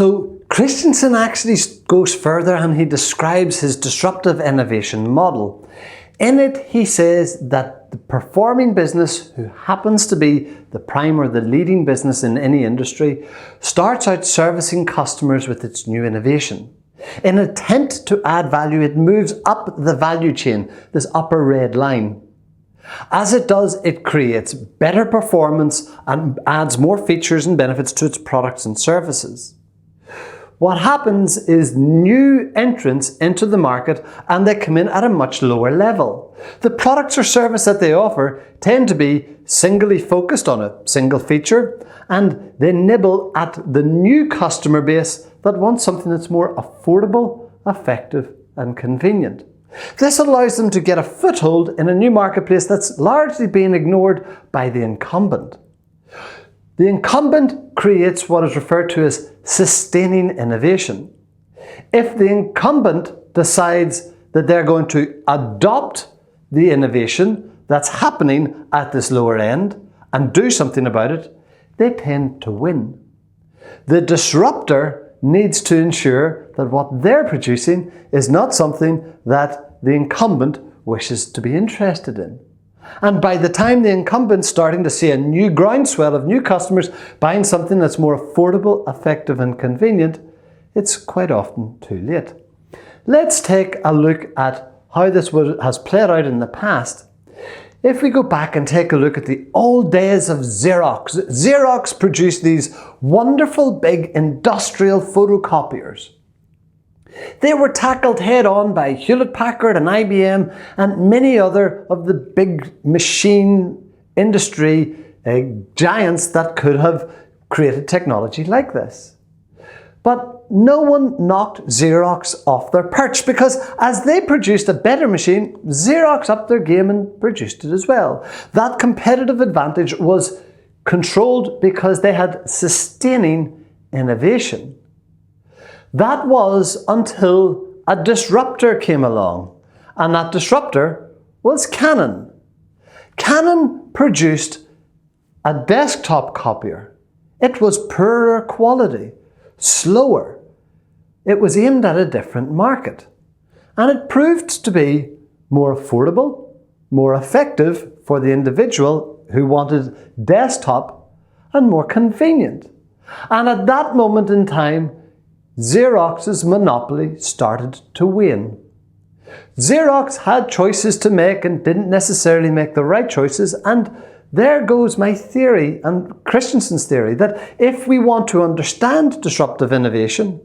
So Christensen actually goes further and he describes his disruptive innovation model. In it, he says that the performing business, who happens to be the prime or the leading business in any industry, starts out servicing customers with its new innovation. In an attempt to add value, it moves up the value chain, this upper red line. As it does, it creates better performance and adds more features and benefits to its products and services. What happens is new entrants into the market and they come in at a much lower level. The products or service that they offer tend to be singly focused on a single feature, and they nibble at the new customer base that wants something that's more affordable, effective and convenient. This allows them to get a foothold in a new marketplace that's largely being ignored by the incumbent. The incumbent creates what is referred to as sustaining innovation. If the incumbent decides that they're going to adopt the innovation that's happening at this lower end and do something about it, they tend to win. The disruptor needs to ensure that what they're producing is not something that the incumbent wishes to be interested in. And by the time the incumbent's starting to see a new groundswell of new customers buying something that's more affordable, effective and convenient, it's quite often too late. Let's take a look at how this has played out in the past. If we go back and take a look at the old days of Xerox, Xerox produced these wonderful big industrial photocopiers. They were tackled head-on by Hewlett-Packard and IBM and many other of the big machine industry giants that could have created technology like this. But no one knocked Xerox off their perch, because as they produced a better machine, Xerox upped their game and produced it as well. That competitive advantage was controlled because they had sustaining innovation. That was until a disruptor came along, and that disruptor was Canon. Canon produced a desktop copier. It was poorer quality, slower. It was aimed at a different market, and it proved to be more affordable, more effective for the individual who wanted desktop, and more convenient. And at that moment in time, Xerox's monopoly started to wane. Xerox had choices to make and didn't necessarily make the right choices, and there goes my theory and Christensen's theory that if we want to understand disruptive innovation,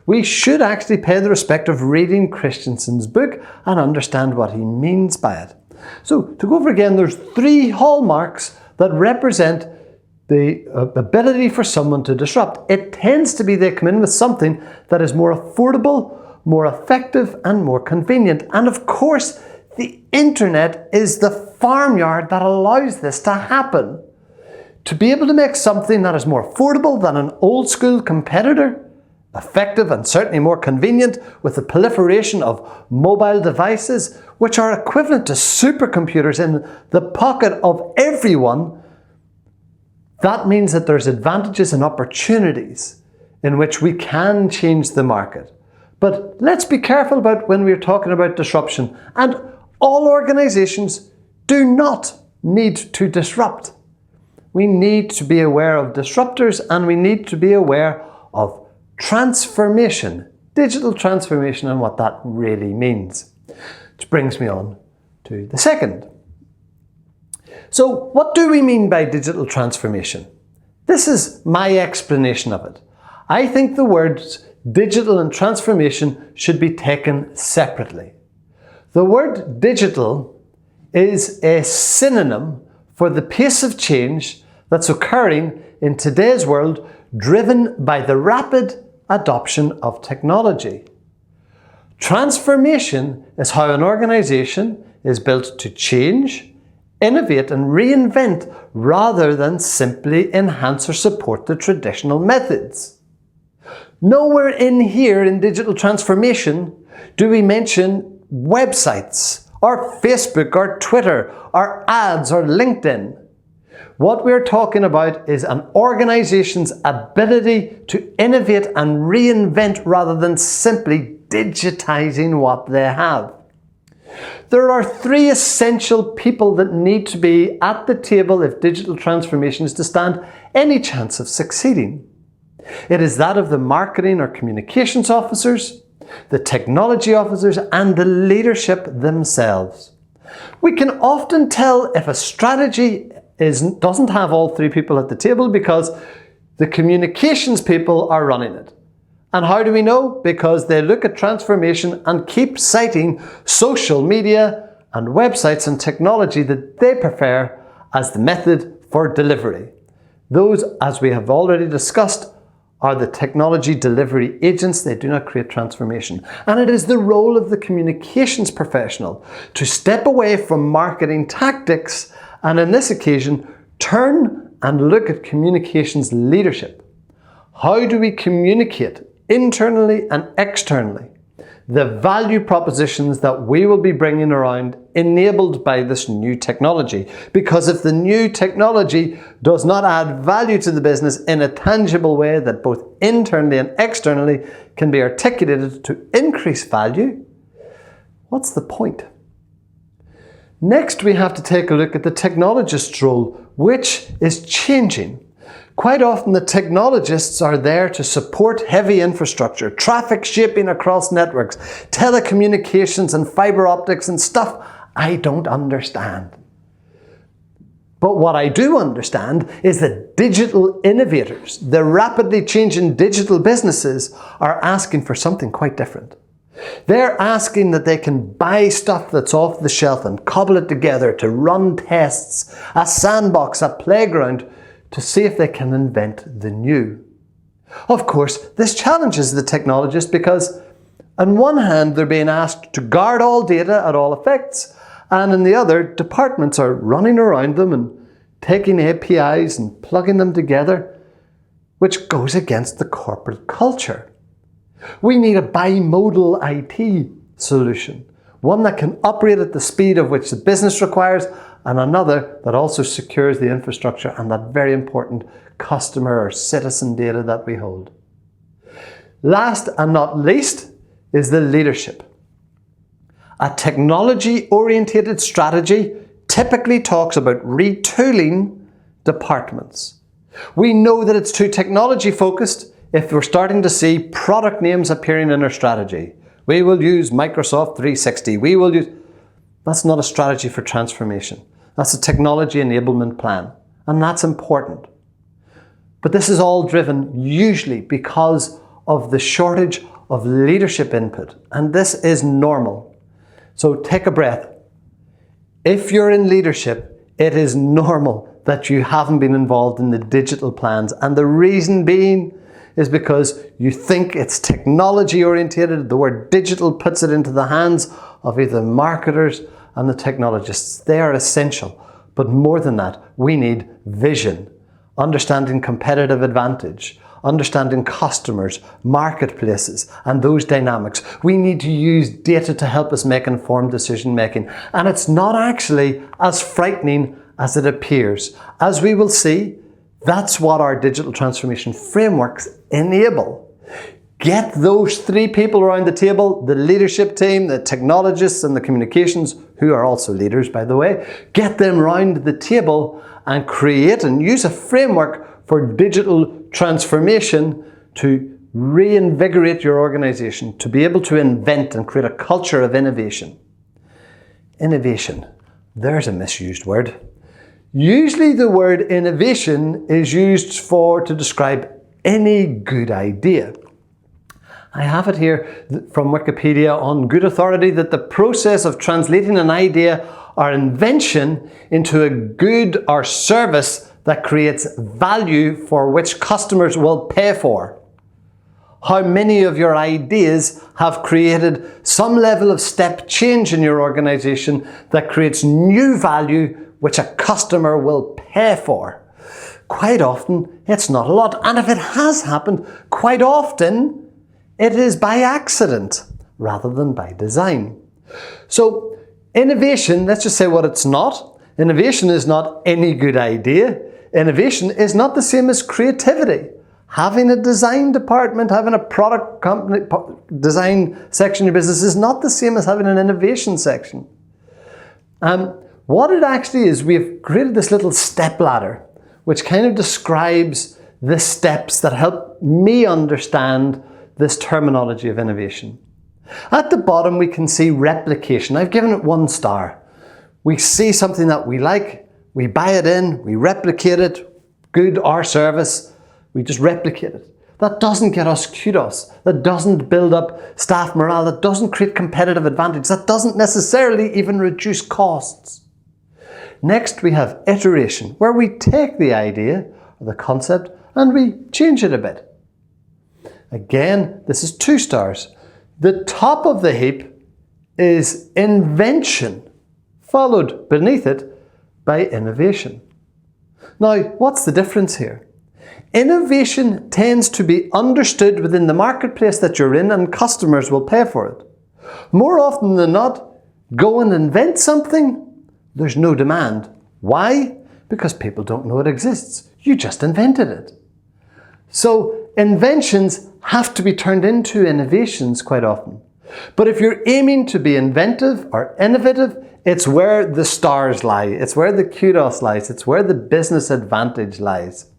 we should actually pay the respect of reading Christensen's book and understand what he means by it. So to go over again, there's 3 hallmarks that represent the ability for someone to disrupt. It tends to be they come in with something that is more affordable, more effective and more convenient. And of course, the internet is the farmyard that allows this to happen. To be able to make something that is more affordable than an old school competitor, effective and certainly more convenient with the proliferation of mobile devices, which are equivalent to supercomputers in the pocket of everyone, that means that there's advantages and opportunities in which we can change the market. But let's be careful about when we're talking about disruption. And all organizations do not need to disrupt. We need to be aware of disruptors, and we need to be aware of transformation, digital transformation, and what that really means. Which brings me on to the second. So what do we mean by digital transformation? This is my explanation of it. I think the words digital and transformation should be taken separately. The word digital is a synonym for the pace of change that's occurring in today's world, driven by the rapid adoption of technology. Transformation is how an organization is built to change, innovate and reinvent rather than simply enhance or support the traditional methods. Nowhere in here in digital transformation do we mention websites or Facebook or Twitter or ads or LinkedIn. What we're talking about is an organization's ability to innovate and reinvent rather than simply digitizing what they have. There are three essential people that need to be at the table if digital transformation is to stand any chance of succeeding. It is that of the marketing or communications officers, the technology officers, and the leadership themselves. We can often tell if a strategy doesn't have all three people at the table because the communications people are running it. And how do we know? Because they look at transformation and keep citing social media and websites and technology that they prefer as the method for delivery. Those, as we have already discussed, are the technology delivery agents. They do not create transformation. And it is the role of the communications professional to step away from marketing tactics and, in this occasion, turn and look at communications leadership. How do we communicate internally and externally the value propositions that we will be bringing around enabled by this new technology? Because if the new technology does not add value to the business in a tangible way that both internally and externally can be articulated to increase value, what's the point? Next, we have to take a look at the technologist's role, which is changing. Quite often the technologists are there to support heavy infrastructure, traffic shaping across networks, telecommunications and fiber optics and stuff I don't understand. But what I do understand is that digital innovators, the rapidly changing digital businesses, are asking for something quite different. They're asking that they can buy stuff that's off the shelf and cobble it together to run tests, a sandbox, a playground, to see if they can invent the new. Of course, this challenges the technologist because on one hand they're being asked to guard all data at all effects, and on the other, departments are running around them and taking APIs and plugging them together, which goes against the corporate culture. We need a bimodal IT solution, one that can operate at the speed of which the business requires, and another that also secures the infrastructure and that very important customer or citizen data that we hold. Last and not least is the leadership. A technology-oriented strategy typically talks about retooling departments. We know that it's too technology-focused if we're starting to see product names appearing in our strategy. We will use Microsoft 360. That's not a strategy for transformation. That's a technology enablement plan, and that's important. But this is all driven usually because of the shortage of leadership input, and this is normal. So take a breath. If you're in leadership, it is normal that you haven't been involved in the digital plans, and the reason being is because you think it's technology oriented. The word digital puts it into the hands of either marketers and the technologists. They are essential. But more than that, we need vision, understanding competitive advantage, understanding customers, marketplaces, and those dynamics. We need to use data to help us make informed decision making. And it's not actually as frightening as it appears. As we will see, that's what our digital transformation frameworks enable. Get those three people around the table, the leadership team, the technologists and the communications, who are also leaders by the way, get them around the table and create and use a framework for digital transformation to reinvigorate your organization, to be able to invent and create a culture of innovation. Innovation, there's a misused word. Usually the word innovation is used to describe any good idea. I have it here from Wikipedia on good authority that the process of translating an idea or invention into a good or service that creates value for which customers will pay for. How many of your ideas have created some level of step change in your organization that creates new value which a customer will pay for? Quite often, it's not a lot. And if it has happened, quite often, it is by accident rather than by design. So innovation, let's just say what it's not. Innovation is not any good idea. Innovation is not the same as creativity. Having a design department, having a product company design section in your business is not the same as having an innovation section. What it actually is, we've created this little step ladder, which kind of describes the steps that help me understand this terminology of innovation. At the bottom, we can see replication. I've given it 1 star. We see something that we like, we buy it in, we replicate it, good or service, we just replicate it. That doesn't get us kudos. That doesn't build up staff morale. That doesn't create competitive advantage. That doesn't necessarily even reduce costs. Next, we have iteration, where we take the idea or the concept and we change it a bit. Again, this is 2 stars. The top of the heap is invention, followed beneath it by innovation. Now, what's the difference here? Innovation tends to be understood within the marketplace that you're in, and customers will pay for it. More often than not, go and invent something, there's no demand. Why? Because people don't know it exists. You just invented it. So inventions have to be turned into innovations quite often. But if you're aiming to be inventive or innovative, it's where the stars lie. It's where the kudos lies. It's where the business advantage lies.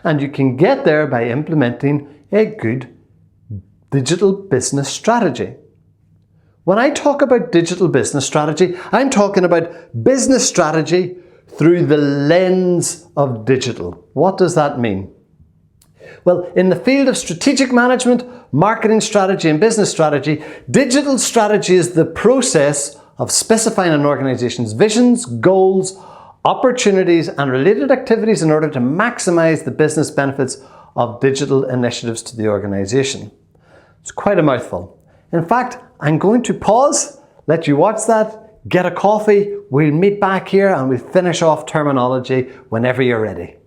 And you can get there by implementing a good digital business strategy. When I talk about digital business strategy, I'm talking about business strategy through the lens of digital. What does that mean? Well, in the field of strategic management, marketing strategy and business strategy, digital strategy is the process of specifying an organization's visions, goals, opportunities and related activities in order to maximize the business benefits of digital initiatives to the organization. It's quite a mouthful. In fact, I'm going to pause, let you watch that, get a coffee, we'll meet back here and we'll finish off terminology whenever you're ready.